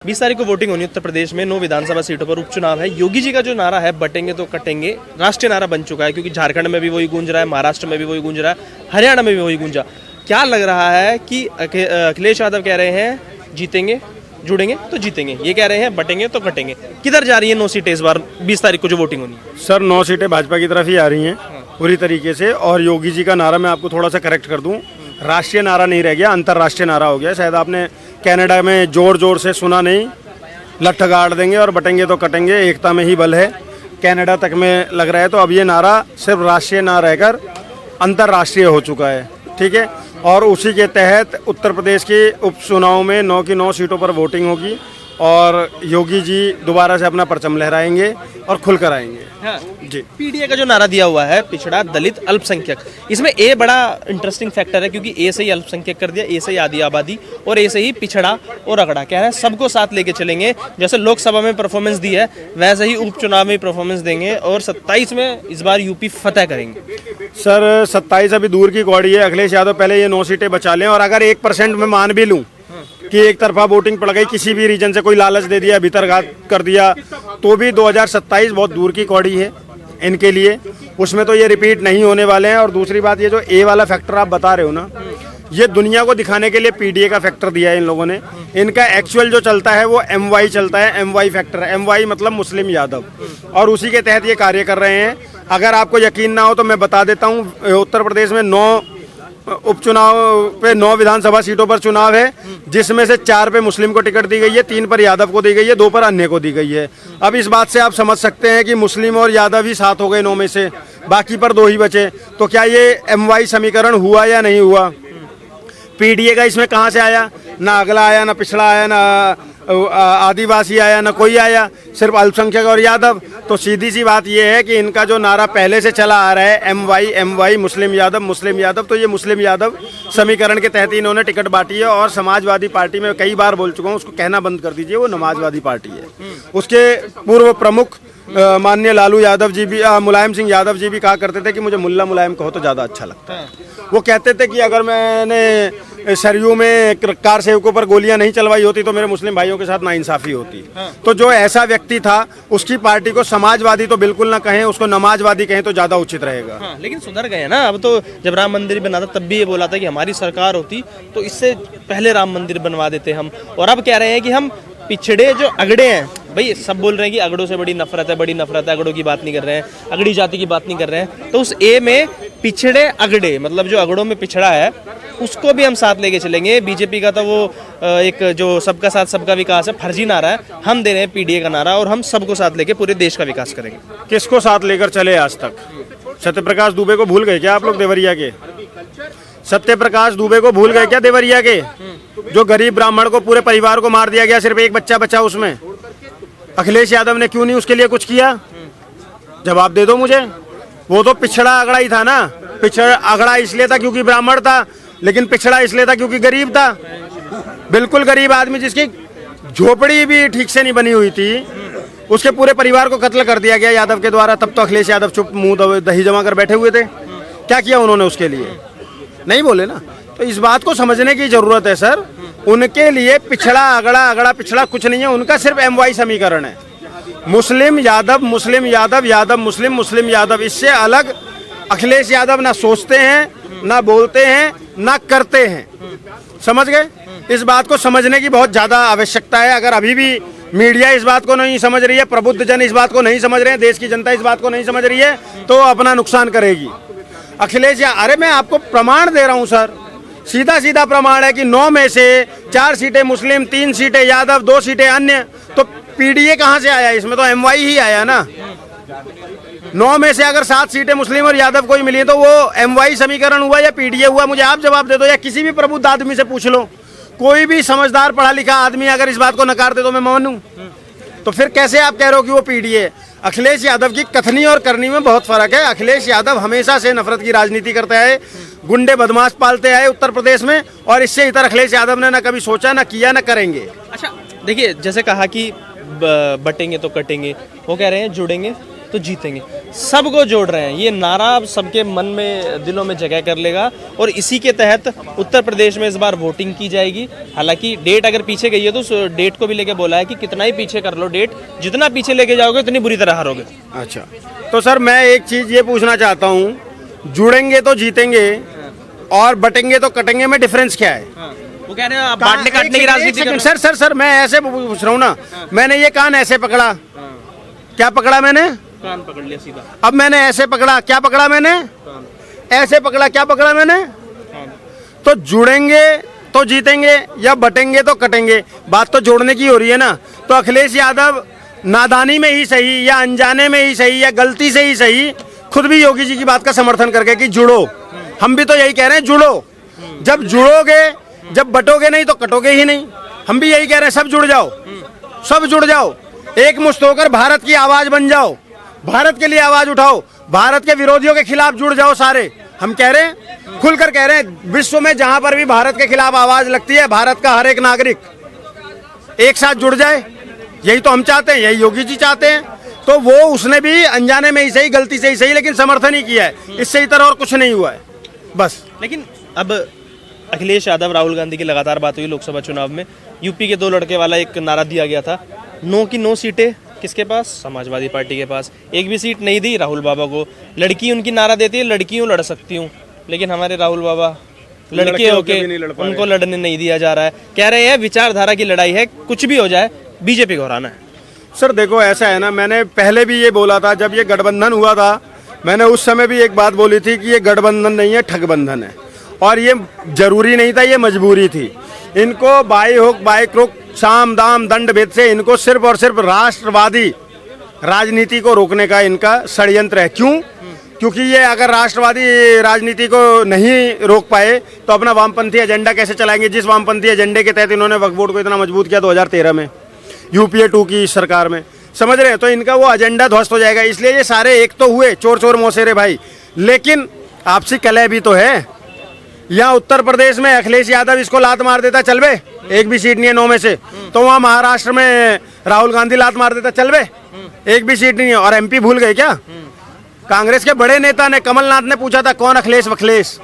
20 तारीख को वोटिंग होनी है उत्तर प्रदेश में 9 विधानसभा सीटों पर उपचुनाव है। योगी जी का जो नारा है बटेंगे तो कटेंगे, राष्ट्रीय नारा बन चुका है, क्योंकि झारखंड में भी वही गूंज रहा है, महाराष्ट्र में भी वही गूंज रहा है, हरियाणा में भी वही गूंजा। क्या लग रहा है कि अखिलेश यादव कह रहे हैं जीतेंगे, जुड़ेंगे तो जीतेंगे, ये कह रहे हैं बटेंगे तो कटेंगे। किधर जा रही है 9 सीटें इस बार 20 तारीख को जो वोटिंग होनी है? सर 9 सीटें भाजपा की तरफ ही आ रही हैं पूरी तरीके से। और योगी जी का नारा मैं आपको थोड़ा सा करेक्ट कर दूं, राष्ट्रीय नारा नहीं रह गया, अंतर्राष्ट्रीय नारा हो गया। शायद आपने कनाडा में जोर जोर से सुना नहीं, लठ गाड़ देंगे और बटेंगे तो कटेंगे, एकता में ही बल है, कनाडा तक में लग रहा है। तो अब ये नारा सिर्फ राष्ट्रीय ना रहकर अंतर्राष्ट्रीय हो चुका है, ठीक है। और उसी के तहत उत्तर प्रदेश के उपचुनाव में 9 की 9 सीटों पर वोटिंग होगी और योगी जी दोबारा से अपना परचम लहराएंगे और खुलकर आएंगे। हाँ। जी। पीडीए का जो नारा दिया हुआ है पिछड़ा, दलित, अल्पसंख्यक, इसमें ए बड़ा इंटरेस्टिंग फैक्टर है, क्योंकि ए से ही अल्पसंख्यक कर दिया, ए से ही आदि आबादी और ए से ही पिछड़ा और अगड़ा। कह रहे हैं सबको साथ लेके चलेंगे, जैसे लोकसभा में परफॉर्मेंस दी है वैसे ही उपचुनाव में परफॉर्मेंस देंगे और 27 में इस बार यूपी फतेह करेंगे। सर 27 अभी दूर की कौड़ी है। अखिलेश यादव पहले ये 9 सीटें बचा लें, और अगर 1% में मान भी लूँ कि एक तरफा वोटिंग पड़ गई, किसी भी रीजन से कोई लालच दे दिया, भीतरघात कर दिया, तो भी 2027 बहुत दूर की कौड़ी है इनके लिए। उसमें तो ये रिपीट नहीं होने वाले हैं। और दूसरी बात, ये जो ए वाला फैक्टर आप बता रहे हो ना, ये दुनिया को दिखाने के लिए पीडीए का फैक्टर दिया है इन लोगों ने। इनका एक्चुअल जो चलता है वो MY चलता है, MY फैक्टर है। MY मतलब मुस्लिम यादव, और उसी के तहत ये कार्य कर रहे हैं। अगर आपको यकीन ना हो तो मैं बता देता हूँ, उत्तर प्रदेश में 9 उपचुनाव पे 9 विधानसभा सीटों पर चुनाव है, जिसमें से 4 पे मुस्लिम को टिकट दी गई है, 3 पर यादव को दी गई है, 2 पर अन्य को दी गई है। अब इस बात से आप समझ सकते हैं कि मुस्लिम और यादव ही 7 हो गए 9 में से, बाकी पर 2 ही बचे। तो क्या ये MY समीकरण हुआ या नहीं हुआ? पीडीए का इसमें कहाँ से आया? ना अगला आया, ना पिछड़ा आया, ना आदिवासी आया, ना कोई आया, सिर्फ अल्पसंख्यक और यादव। तो सीधी सी बात यह है कि इनका जो नारा पहले से चला आ रहा है MY मुस्लिम यादव, तो ये मुस्लिम यादव समीकरण के तहत इन्होंने टिकट बांटी है। और समाजवादी पार्टी में कई बार बोल चुका हूँ, उसको कहना बंद कर दीजिए, वो समाजवादी पार्टी है। उसके पूर्व प्रमुख माननीय लालू यादव जी भी, मुलायम सिंह यादव जी भी कहा करते थे कि मुझे मुल्ला मुलायम कहो तो ज़्यादा अच्छा लगता है। वो कहते थे कि अगर मैंने सरयू में कार सेवकों पर गोलियां नहीं चलवाई होती तो मेरे मुस्लिम भाइयों के साथ नाइंसाफी होती। तो जो ऐसा व्यक्ति था, उसकी पार्टी को समाजवादी तो बिल्कुल ना कहें, उसको नमाजवादी कहें तो ज़्यादा उचित रहेगा। हाँ, लेकिन सुधर गए ना। अब तो जब राम मंदिर बना था तब भी ये बोला था कि हमारी सरकार होती तो इससे पहले राम मंदिर बनवा देते हम। और अब कह रहे हैं कि हम पिछड़े जो अगड़े हैं, भाई सब बोल रहे हैं कि अगड़ों से बड़ी नफरत है, अगड़ों की बात नहीं कर रहे हैं, अगड़ी जाति की बात नहीं कर रहे हैं। तो उस ए में पिछड़े अगड़े, मतलब जो अगड़ों में पिछड़ा है उसको भी हम साथ लेके चलेंगे। बीजेपी का तो वो एक जो सबका साथ सबका विकास है, फर्जी नारा है। हम दे रहे हैं पीडीए का नारा और हम सबको साथ लेके पूरे देश का विकास करेंगे। किसको साथ लेकर चले आज तक? सत्यप्रकाश दुबे को भूल गए क्या आप लोग? देवरिया के सत्यप्रकाश दुबे को भूल गए क्या? देवरिया के जो गरीब ब्राह्मण को, पूरे परिवार को मार दिया गया, सिर्फ एक बच्चा बचा उसमें। अखिलेश यादव ने क्यों नहीं उसके लिए कुछ किया? जवाब दे दो मुझे। वो तो पिछड़ा अगड़ा ही था ना। पिछड़ा अगड़ा इसलिए था क्योंकि ब्राह्मण था, लेकिन पिछड़ा इसलिए था क्योंकि गरीब था। बिल्कुल गरीब आदमी, जिसकी झोपड़ी भी ठीक से नहीं बनी हुई थी, उसके पूरे परिवार को कत्ल कर दिया गया यादव के द्वारा। तब तो अखिलेश यादव चुप मुंह दही जमा कर बैठे हुए थे। क्या किया उन्होंने उसके लिए? नहीं बोले ना। तो इस बात को समझने की जरूरत है सर। उनके लिए पिछड़ा अगड़ा पिछड़ा कुछ नहीं है, उनका सिर्फ MY समीकरण है। मुस्लिम यादव, मुस्लिम यादव, यादव मुस्लिम, मुस्लिम यादव। इससे अलग अखिलेश यादव ना सोचते हैं, ना बोलते हैं, ना करते हैं। समझ गए? इस बात को समझने की बहुत ज्यादा आवश्यकता है। अगर अभी भी मीडिया इस बात को नहीं समझ रही है, प्रबुद्ध जन इस बात को नहीं समझ रहे हैं, देश की जनता इस बात को नहीं समझ रही है, तो अपना नुकसान करेगी। अखिलेश अरे मैं आपको प्रमाण दे रहा हूं सर, सीधा प्रमाण है कि 9 में से 4 सीटें मुस्लिम, 3 सीटें यादव, 2 सीटें अन्य। तो पीडीए कहां से आया? इसमें तो MY ही आया ना। 9 में से अगर 7 सीटें मुस्लिम और यादव को ही मिली तो वो MY समीकरण हुआ या पीडीए हुआ? मुझे आप जवाब दे दो, या किसी भी प्रबुद्ध आदमी से पूछ लो। कोई भी समझदार पढ़ा लिखा आदमी अगर इस बात को नकार दे तो मैं मानूं। तो फिर कैसे आप कह रहे हो कि वो पीडीए? अखिलेश यादव की कथनी और करनी में बहुत फर्क है। अखिलेश यादव हमेशा से नफरत की राजनीति करते आए, गुंडे बदमाश पालते आए उत्तर प्रदेश में, और इससे इतर अखिलेश यादव ने ना कभी सोचा, ना किया, ना करेंगे। अच्छा देखिए, जैसे कहा कि बटेंगे तो कटेंगे, वो कह रहे हैं जुड़ेंगे तो जीतेंगे। सबको जोड़ रहे हैं, ये नारा अब सबके मन में, दिलों में जगह कर लेगा और इसी के तहत उत्तर प्रदेश में इस बार वोटिंग की जाएगी। हालांकि डेट अगर पीछे गई है तो उस डेट को भी लेके बोला है कि कितना ही पीछे कर लो डेट, जितना पीछे लेके जाओगे उतनी बुरी तरह हारोगे। अच्छा, तो सर मैं एक चीज ये पूछना चाहता हूँ, जुड़ेंगे तो जीतेंगे और बटेंगे तो कटेंगे में डिफरेंस क्या है? वो कह रहे हैं आप बांटने काटने की राजनीति कर रहे हैं। सर मैं ऐसे पूछ रहा हूँ ना, मैंने ये कान ऐसे पकड़ा, क्या पकड़ा मैंने? कान पकड़ लिया सीधा। अब मैंने ऐसे पकड़ा, क्या पकड़ा मैंने? ऐसे पकड़ा, क्या पकड़ा मैंने? तो जुड़ेंगे तो जीतेंगे या बटेंगे तो कटेंगे, बात तो जोड़ने की हो रही है ना। तो अखिलेश यादव नादानी में ही सही या अनजाने में ही सही या गलती से ही सही, खुद भी योगी जी की बात का समर्थन करके कि जुड़ो, हम भी तो यही कह रहे हैं जुड़ो। जब जुड़ोगे, जब बटोगे नहीं तो कटोगे ही नहीं। हम भी यही कह रहे हैं, सब जुड़ जाओ, सब जुड़ जाओ, एक मुश्त होकर भारत की आवाज बन जाओ, भारत के लिए आवाज उठाओ, भारत के विरोधियों के खिलाफ जुड़ जाओ सारे। हम कह रहे हैं, खुलकर कह रहे हैं, विश्व में जहां पर भी भारत के खिलाफ आवाज लगती है, भारत का हर एक नागरिक एक साथ जुड़ जाए, यही तो हम चाहते हैं, यही योगी जी चाहते हैं। तो वो उसने भी अनजाने में ही सही, गलती से ही सही, लेकिन समर्थन ही किया है, इससे इतर और कुछ नहीं हुआ है बस। लेकिन अब अखिलेश यादव, राहुल गांधी की लगातार बात हुई लोकसभा चुनाव में, यूपी के 2 लड़के वाला एक नारा दिया गया था, नो की 9 सीटें किसके पास? समाजवादी पार्टी के पास। एक भी सीट नहीं दी राहुल बाबा को। लड़की उनकी नारा देती है, लड़कियों लड़ सकती हूँ, लेकिन हमारे राहुल बाबा लड़के होके उनको लड़ने नहीं दिया जा रहा है। कह रहे हैं विचारधारा की लड़ाई है, कुछ भी हो जाए बीजेपी को हराना है। सर देखो ऐसा है ना, मैंने पहले भी ये बोला था, जब ये गठबंधन हुआ था, मैंने उस समय भी एक बात बोली थी कि ये गठबंधन नहीं है, ठगबंधन है, और ये जरूरी नहीं था, ये मजबूरी थी। इनको बाई हुक बाई क्रुक, साम दाम दंड भेद से इनको सिर्फ और सिर्फ राष्ट्रवादी राजनीति को रोकने का इनका षड्यंत्र है। क्यों? क्योंकि ये अगर राष्ट्रवादी राजनीति को नहीं रोक पाए तो अपना वामपंथी एजेंडा कैसे चलाएंगे, जिस वामपंथी एजेंडे के तहत इन्होंने वक्फ बोर्ड को इतना मजबूत किया 2013 में यूपीए 2 की सरकार में, समझ रहे हैं? तो इनका वो एजेंडा ध्वस्त हो जाएगा। इसलिए ये सारे एक तो हुए चोर चोर मौसेरे भाई, लेकिन आपसी कलह भी तो है। यहाँ उत्तर प्रदेश में अखिलेश यादव इसको लात मार देता, चल बे, एक भी सीट नहीं है 9 में से। तो वहाँ महाराष्ट्र में राहुल गांधी लात मार देता, चल बे, एक भी सीट नहीं है। और एमपी भूल गए क्या? कांग्रेस के बड़े नेता ने, कमलनाथ ने पूछा था कौन अखिलेश वखलेश,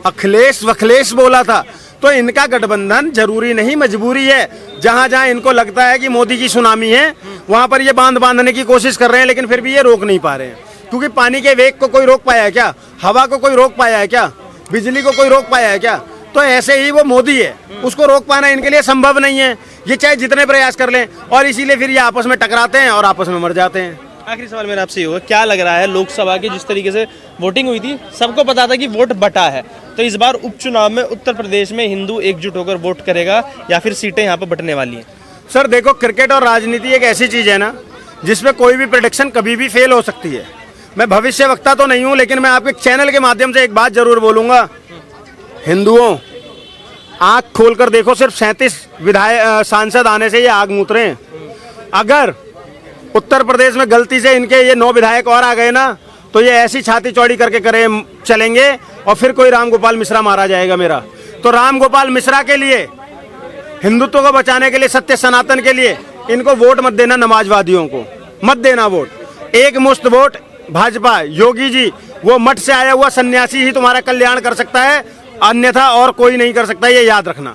अखिलेश वखलेश बोला था। तो इनका गठबंधन जरूरी नहीं, मजबूरी है। जहां जहां इनको लगता है कि मोदी की सुनामी है, वहां पर ये बांध बांधने की कोशिश कर रहे हैं, लेकिन फिर भी ये रोक नहीं पा रहे हैं। क्योंकि पानी के वेग को कोई रोक पाया है क्या? हवा को कोई रोक पाया है क्या? बिजली को कोई रोक पाया है क्या? तो ऐसे ही वो मोदी है, उसको रोक पाना इनके लिए संभव नहीं है, ये चाहे जितने प्रयास कर लें। और इसीलिए फिर ये आपस में टकराते हैं और आपस में मर जाते हैं। आखिरी सवाल मेरा आपसे ये होगा, क्या लग रहा है लोकसभा की जिस तरीके से वोटिंग हुई थी, सबको पता था कि वोट बटा है, तो इस बार उपचुनाव में उत्तर प्रदेश में हिंदू एकजुट होकर वोट करेगा या फिर सीटें यहाँ पर बटने वाली हैं? सर देखो, क्रिकेट और राजनीति एक ऐसी चीज है ना, जिसमें कोई भी प्रेडिक्शन कभी भी फेल हो सकती है। मैं भविष्य वक्ता तो नहीं हूँ, लेकिन मैं आपके चैनल के माध्यम से एक बात जरूर बोलूंगा, हिंदुओं आंख खोलकर देखो, सिर्फ 37 सांसद आने से ये आग मूत रहे हैं। अगर उत्तर प्रदेश में गलती से इनके ये 9 विधायक और आ गए ना, तो ये ऐसी छाती चौड़ी करके करे चलेंगे और फिर कोई राम गोपाल मिश्रा मारा जाएगा मेरा। तो राम गोपाल मिश्रा के लिए, हिंदुत्व को बचाने के लिए, सत्य सनातन के लिए इनको वोट मत देना, समाजवादियों को मत देना वोट। एक मुश्त वोट भाजपा, योगी जी, वो मठ से आया हुआ सन्यासी ही तुम्हारा कल्याण कर सकता है, अन्यथा और कोई नहीं कर सकता, ये याद रखना।